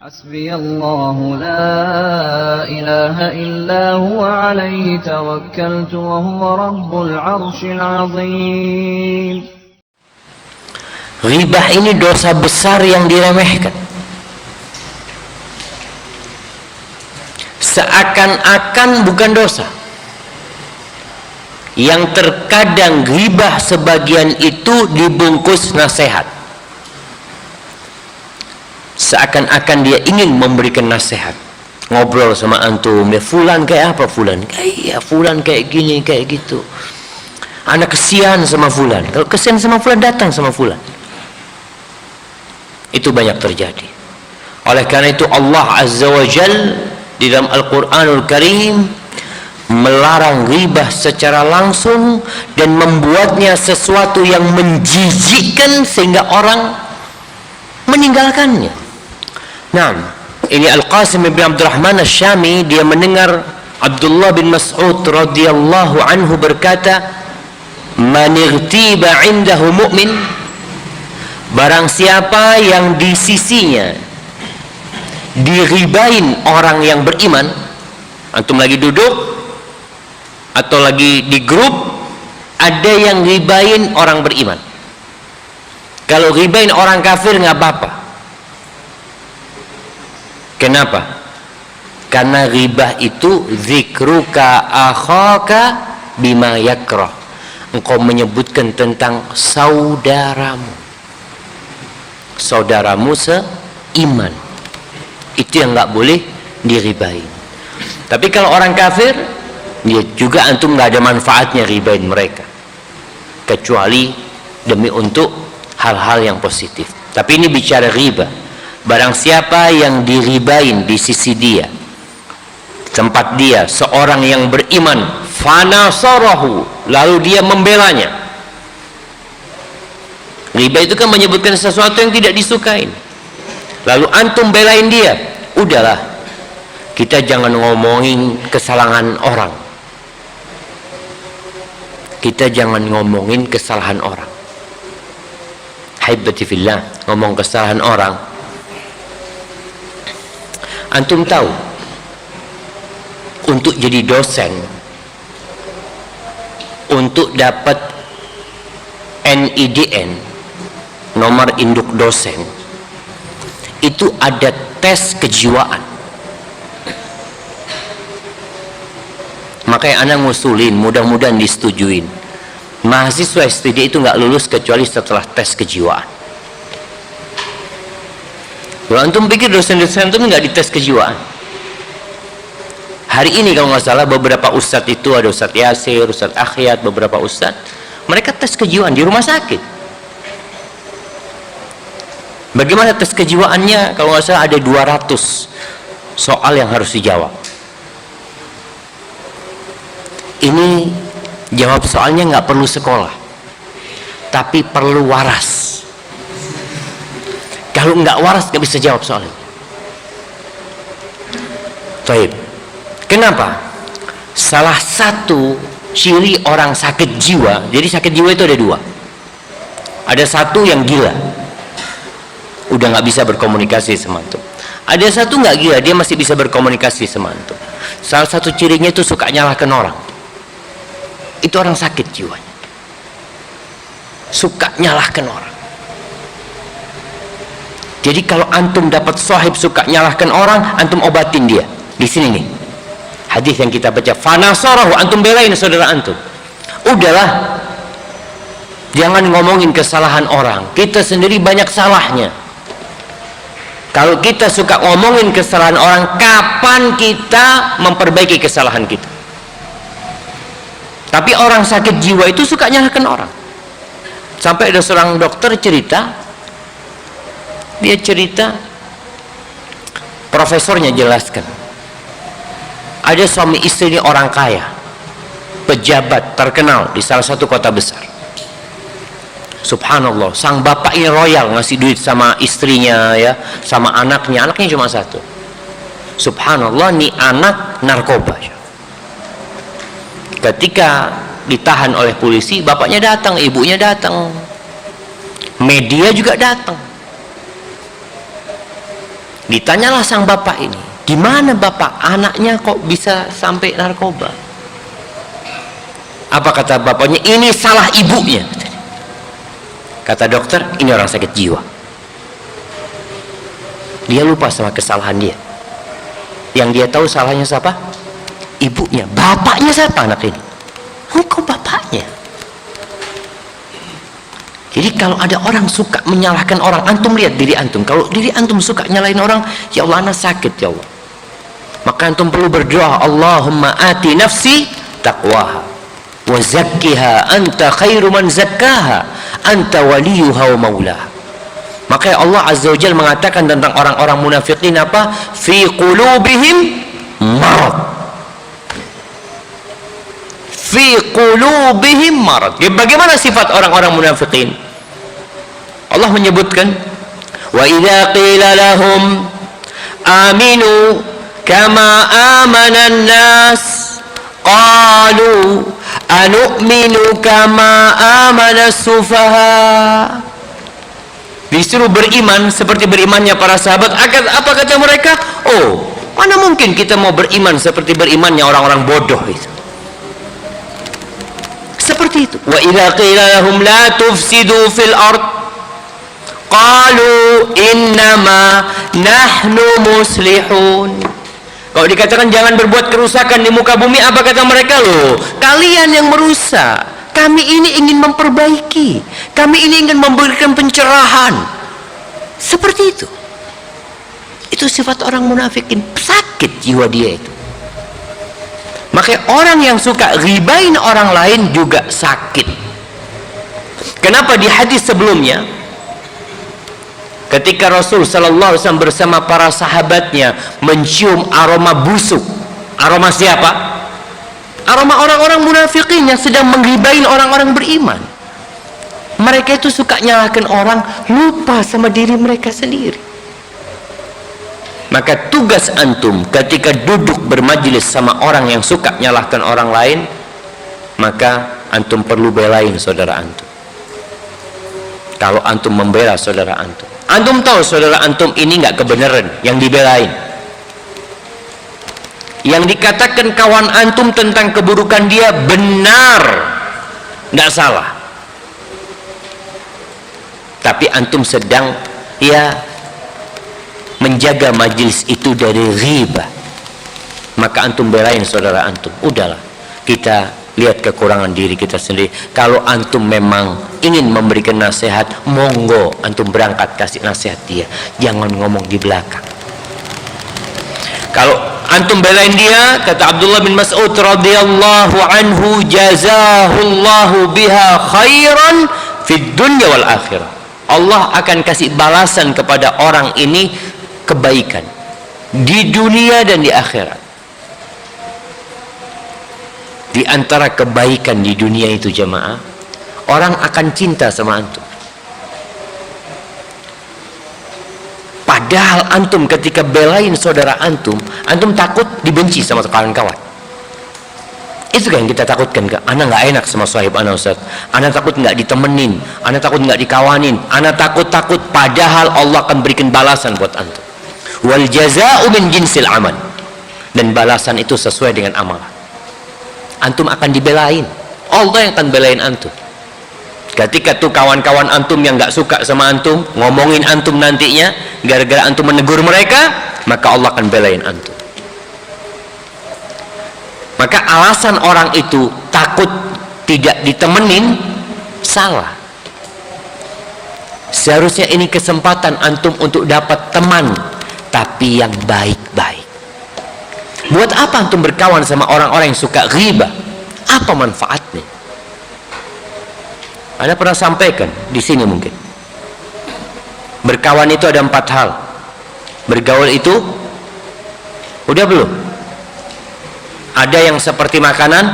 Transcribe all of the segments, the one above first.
حسبي الله لا إله إلا هو عليه توكلت وهو رب العرش العظيم. Ghibah ini dosa besar yang diremehkan. Seakan-akan bukan dosa. Yang terkadang ghibah sebagian itu dibungkus nasihat. Seakan-akan dia ingin memberikan nasihat. Ngobrol sama antum, ya fulan kayak apa fulan? Kayak fulan kayak gini, kayak gitu. Anak kesian sama fulan. Kalau kesian sama fulan, datang sama fulan. Itu banyak terjadi. Oleh karena itu Allah Azza wa Jal di dalam Al-Quranul Karim melarang ghibah secara langsung dan membuatnya sesuatu yang menjijikkan sehingga orang meninggalkannya. Nah, ini Al-Qasim bin Abdurrahman Asy-Syami, dia mendengar Abdullah bin Mas'ud radhiyallahu anhu berkata, "Man igtiba 'indahu mu'min," barang siapa yang di sisinya diribain orang yang beriman. Antum lagi duduk atau lagi di grup, ada yang ribain orang beriman. Kalau ribain orang kafir nggak apa-apa. Kenapa? Karena ribah itu zikruka akhaka bima yakrah. Engkau menyebutkan tentang saudaramu. Saudaramu seiman. Itu yang nggak boleh diribain. Tapi kalau orang kafir, dia juga antum nggak ada manfaatnya ribain mereka, kecuali demi untuk hal-hal yang positif. Tapi ini bicara riba. Barang siapa yang diribain di sisi dia, tempat dia, seorang yang beriman, fanasarahu, lalu dia membelanya. Riba itu kan menyebutkan sesuatu yang tidak disukain, lalu antum belain dia. Udahlah, kita jangan ngomongin kesalahan orang. Kita jangan ngomongin kesalahan orang. Haibati fillah, ngomong kesalahan orang. Antum tahu, untuk jadi dosen, untuk dapat NIDN, nomor induk dosen, itu ada tes kejiwaan. Makanya anak ngusulin, mudah-mudahan disetujuin, mahasiswa STD itu nggak lulus kecuali setelah tes kejiwaan. Kalau antum pikir dosen-dosen itu nggak dites kejiwaan? Hari ini kalau nggak salah beberapa ustadz itu, ada Ustadz Yasir, Ustadz Akhyat, beberapa ustadz, mereka tes kejiwaan di rumah sakit. Bagaimana tes kejiwaannya? Kalau nggak salah ada 200 soal yang harus dijawab. Ini jawab soalnya nggak perlu sekolah, tapi perlu waras. Kalau nggak waras nggak bisa jawab soalnya. Baik. Kenapa? Salah satu ciri orang sakit jiwa. Jadi sakit jiwa itu ada dua. Ada satu yang gila, udah nggak bisa berkomunikasi sama antum. Ada satu nggak gila, dia masih bisa berkomunikasi sama antum. Salah satu cirinya itu suka nyalahkan orang. Itu orang sakit jiwanya, suka nyalahkan orang. Jadi kalau antum dapat sahib suka nyalahkan orang, antum obatin dia. Di sini nih hadis yang kita baca, fanasarahu, antum belain saudara antum. Udahlah, jangan ngomongin kesalahan orang, kita sendiri banyak salahnya. Kalau kita suka ngomongin kesalahan orang, kapan kita memperbaiki kesalahan kita? Tapi orang sakit jiwa itu suka nyalahkan orang. Sampai ada seorang dokter cerita, dia cerita, profesornya jelaskan, ada suami istri ini orang kaya, pejabat terkenal di salah satu kota besar. Subhanallah, sang bapak ini royal, ngasih duit sama istrinya, ya, sama anaknya cuma satu. Subhanallah, nih anak narkoba. Ketika ditahan oleh polisi, bapaknya datang, ibunya datang, media juga datang. Ditanyalah sang bapak ini, gimana bapak, anaknya kok bisa sampai narkoba? Apa kata bapaknya? Ini salah ibunya. Kata dokter, ini orang sakit jiwa. Dia lupa sama kesalahan dia. Yang dia tahu salahnya siapa? Ibunya. Bapaknya siapa anak ini? Engkau bapaknya. Jadi kalau ada orang suka menyalahkan orang, antum lihat diri antum. Kalau diri antum suka nyalahin orang, ya Allah, anak sakit ya Allah. Maka antum perlu berdoa, Allahumma ati nafsi taqwaha wa zakkiha anta khairu man zakkaha anta waliyuha wa maulaha. Maka Allah Azza wa Jalla mengatakan tentang orang-orang munafikin apa? Fi qulubihim marad. Fi qulubihim marad. Bagaimana sifat orang-orang munafikin? Allah menyebutkan, wa idza qila lahum aminu kama amanan nas qalu anu'minu kama amana sufaha. Disuruh beriman seperti berimannya para sahabat. Apa kata mereka? Oh, mana mungkin kita mau beriman seperti berimannya orang-orang bodoh itu. Seperti itu. Wa idza qila lahum la tufsidu fil ard qalu innama nahnu muslihun. Kalau dikatakan jangan berbuat kerusakan di muka bumi, apa kata mereka? Loh, kalian yang merusak. Kami ini ingin memperbaiki. Kami ini ingin memberikan pencerahan. Seperti itu. Itu sifat orang munafikin. Sakit jiwa dia itu. Makanya orang yang suka ribain orang lain juga sakit. Kenapa di hadis sebelumnya, ketika Rasul sallallahu alaihi wasallam bersama para sahabatnya mencium aroma busuk. Aroma siapa? Aroma orang-orang munafikin yang sedang menggibain orang-orang beriman. Mereka itu suka nyalahkan orang, lupa sama diri mereka sendiri. Maka tugas antum ketika duduk bermajelis sama orang yang suka nyalahkan orang lain, maka antum perlu belain saudara antum. Kalau antum membela saudara antum, antum tahu saudara antum ini nggak kebenaran yang dibelain. Yang dikatakan kawan antum tentang keburukan dia benar, nggak salah. Tapi antum sedang menjaga majelis itu dari riba. Maka antum belain saudara antum. Udahlah, kita lihat kekurangan diri kita sendiri. Kalau antum memang ingin memberikan nasihat, monggo antum berangkat kasih nasihat dia. Jangan ngomong di belakang. Kalau antum belain dia, kata Abdullah bin Mas'ud radhiyallahu anhu, jazahullahu biha khairan fid dunya wal akhirah. Allah akan kasih balasan kepada orang ini kebaikan di dunia dan di akhirat. Di antara kebaikan di dunia itu jemaah, orang akan cinta sama antum. Padahal antum ketika belain saudara antum takut dibenci sama kawan-kawan. Itu kan yang kita takutkan. Anak nggak enak sama sahib anak, Ustaz. Anak takut nggak ditemenin, anak takut nggak dikawanin, anak takut. Padahal Allah akan berikan balasan buat antum. Wal jazaa'u min jinsil amal. Dan balasan itu sesuai dengan amalan. Antum akan dibelain. Allah yang akan belain antum. Ketika tuh kawan-kawan antum yang nggak suka sama antum ngomongin antum nantinya, gara-gara antum menegur mereka, maka Allah akan belain antum. Maka alasan orang itu takut tidak ditemenin salah. Seharusnya ini kesempatan antum untuk dapat teman, tapi yang baik-baik. Buat apa antum berkawan sama orang-orang yang suka ghibah? Apa manfaatnya? Anda pernah sampaikan di sini mungkin. Berkawan itu ada 4 hal. Bergaul itu udah belum? Ada yang seperti makanan,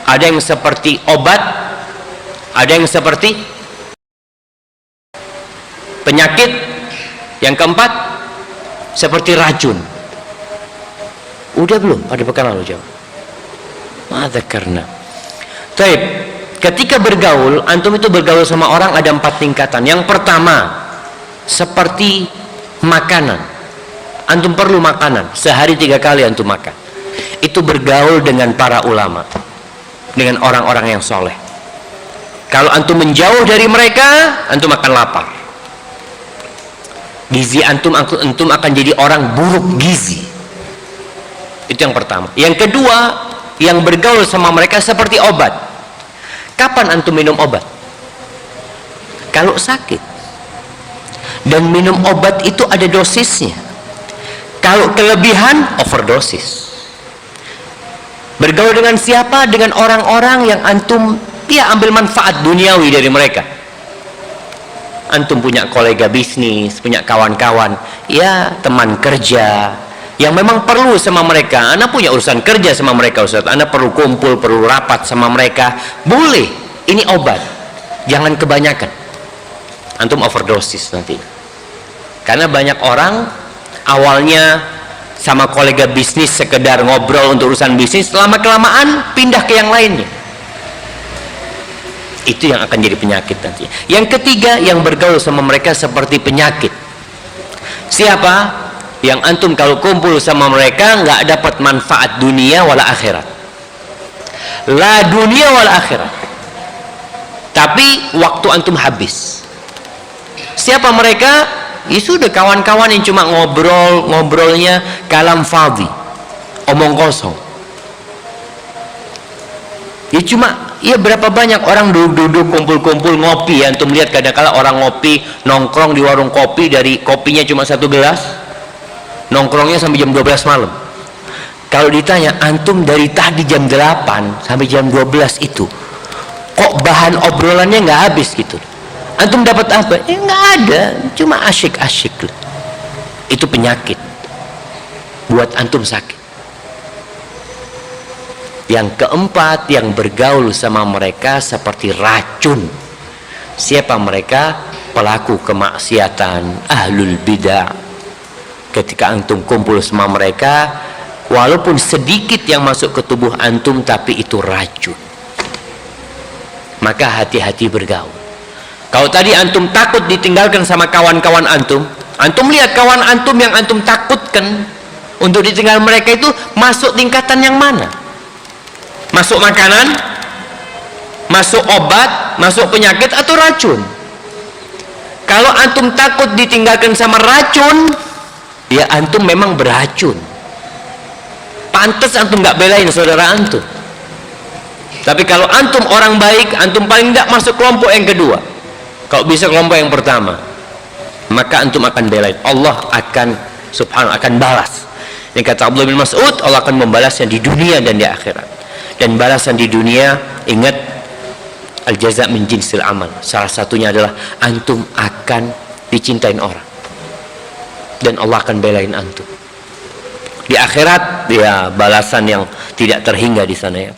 ada yang seperti obat, ada yang seperti penyakit, yang keempat seperti racun. Udah belum pada pekan lalu jawab? Madzakarna. Baik, ketika bergaul, antum itu bergaul sama orang ada 4 tingkatan. Yang pertama seperti makanan. antum perlu makanan, sehari 3 kali antum makan. Itu bergaul dengan para ulama, dengan orang-orang yang soleh. Kalau antum menjauh dari mereka, antum akan lapar. Gizi antum akan jadi orang buruk gizi. Itu yang pertama. Yang kedua, yang bergaul sama mereka seperti obat. Kapan antum minum obat? Kalau sakit. Dan minum obat itu ada dosisnya. Kalau kelebihan, overdosis. Bergaul dengan siapa? Dengan orang-orang yang antum ambil manfaat duniawi dari mereka. Antum punya kolega bisnis, punya kawan-kawan, teman kerja yang memang perlu sama mereka. Anda punya urusan kerja sama mereka, Ustaz. Anda perlu kumpul, perlu rapat sama mereka. Boleh, ini obat. Jangan kebanyakan. Antum overdosis nanti. Karena banyak orang awalnya sama kolega bisnis sekedar ngobrol untuk urusan bisnis, lama-kelamaan pindah ke yang lainnya. Itu yang akan jadi penyakit nanti. Yang ketiga, yang bergaul sama mereka seperti penyakit. Siapa? Yang antum kalau kumpul sama mereka nggak dapat manfaat dunia wala akhirat. La dunia wala akhirat. Tapi waktu antum habis. Siapa mereka? Ya sudah, kawan-kawan yang cuma ngobrolnya kalam fadhi, omong kosong. Berapa banyak orang duduk kumpul-kumpul ngopi, ya antum lihat kadang-kala orang ngopi nongkrong di warung kopi, dari kopinya cuma 1 gelas, nongkrongnya sampai jam 12 malam. Kalau ditanya, antum dari tadi jam 8 sampai jam 12 itu kok bahan obrolannya nggak habis gitu, antum dapat apa? Nggak ada, cuma asyik-asyik. Itu penyakit buat antum, sakit. Yang keempat, yang bergaul sama mereka seperti racun. Siapa mereka? Pelaku kemaksiatan, ahlul bidah. Ketika antum kumpul sama mereka, walaupun sedikit yang masuk ke tubuh antum, tapi itu racun. Maka hati-hati bergaul. Kalau tadi antum takut ditinggalkan sama kawan-kawan antum lihat kawan antum yang antum takutkan untuk ditinggal mereka itu masuk tingkatan yang mana? Masuk makanan, masuk obat, masuk penyakit, atau racun? Kalau antum takut ditinggalkan sama racun, ya antum memang beracun. Pantes antum nggak belain saudara antum. Tapi kalau antum orang baik, antum paling tidak masuk kelompok yang kedua. Kalau bisa kelompok yang pertama, maka antum akan belain. Allah akan akan balas. Yang kata Abdullah bin Mas'ud, Allah akan membalasnya di dunia dan di akhirat. Dan balasan di dunia, ingat, al-jaza min jinsil amal. Salah satunya adalah antum akan dicintain orang, dan Allah akan belain antum. Di akhirat, balasan yang tidak terhingga di sana, ya.